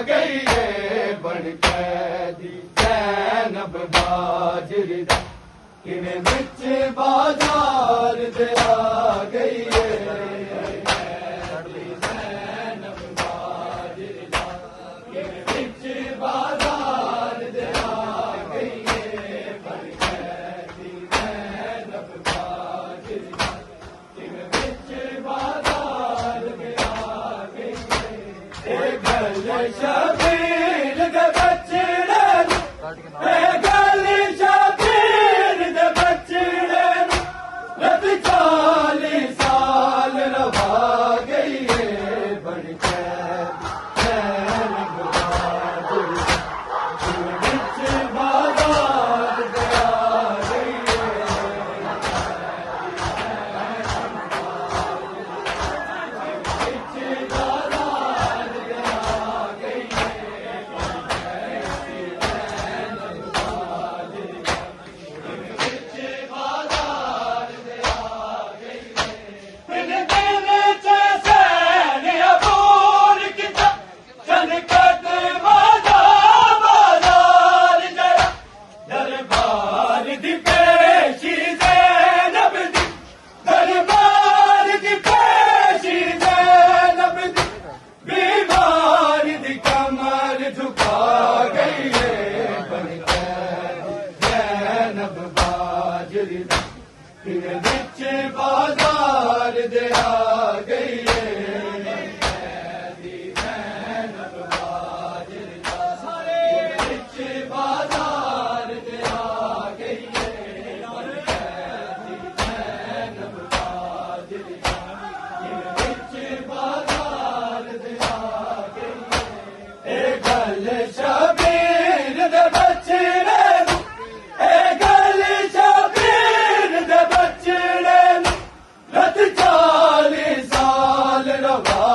गई है बन कैदी ज़ैनब बाजरी दा किवें विच बाजार दे आ गई है ज़ैनब बाजरी दा किवें विच बाजार दे आ गई है बन कैदी ज़ैनब बाजरी दा किवें विच बाजार दे आ गई है गल शबीर दे बचड़े गल शबीर दे बचड़े रत 40 साल रवा गई है बन कैदी ज़ैनब बाजरी विच बाजार दे आ गई विच बाजार दे आ गई है कैदी ज़ैनब बाजरी दा विच बाजार दे आ गई है कैदी ज़ैनब बाजरी दा विच बाजार दे आ गई है ए गल शबीर दे बचड़े गल शबीर दे बचड़े रत 40 साल रवा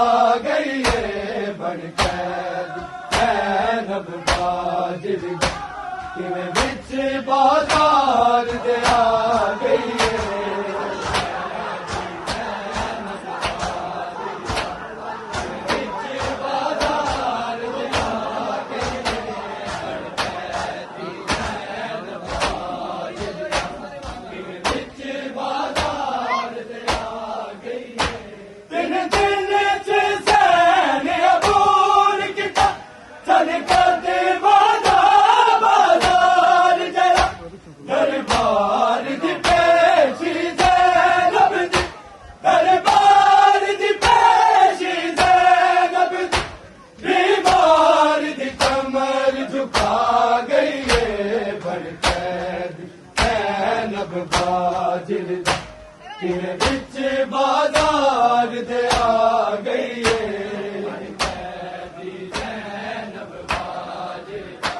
गई है बन कैदी ज़ैनब बाजरी दा किवें विच बाजार दे आ गई है बाजरी दा किवें विच बाजार दे आ गई है कैदी ज़ैनब बाजरी दा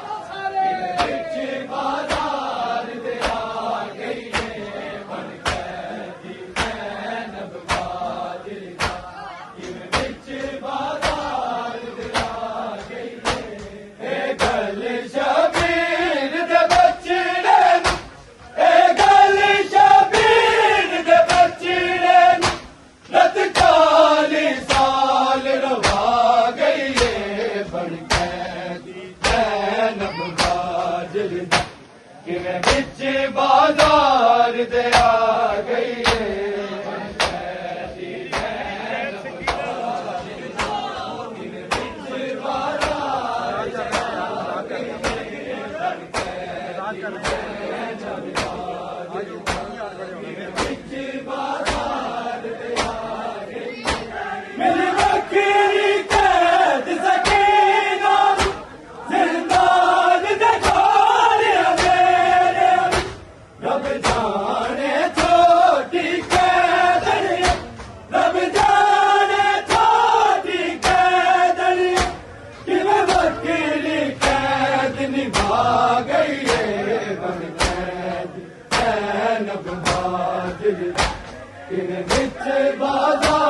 किवें विच बाजार दे आ गई है बन कैदी ज़ैनब बाजरी दा किवें विच बाजार दे आ गई है ए गल शबीर दे बचड़े गल शबीर दे बचड़े रत 40 साल रवा गई है बन कैदी ज़ैनब बाजरी दा किवें विच बाजार दे आ गई है बन कैदी ज़ैनब बाजरी दा किवें विच बाजार दे आ गई है बन कैदी ज़ैनब मेरी बकरी कैद सकीना जिंदान दे छोड़िया मेरे रब जाने छोटी कैदनिया रब जाने छोटी कैदनिया किवें बकरी कैद निभा गई है बन कैदी ज़ैनब बाजरी दा किवें विच बाजार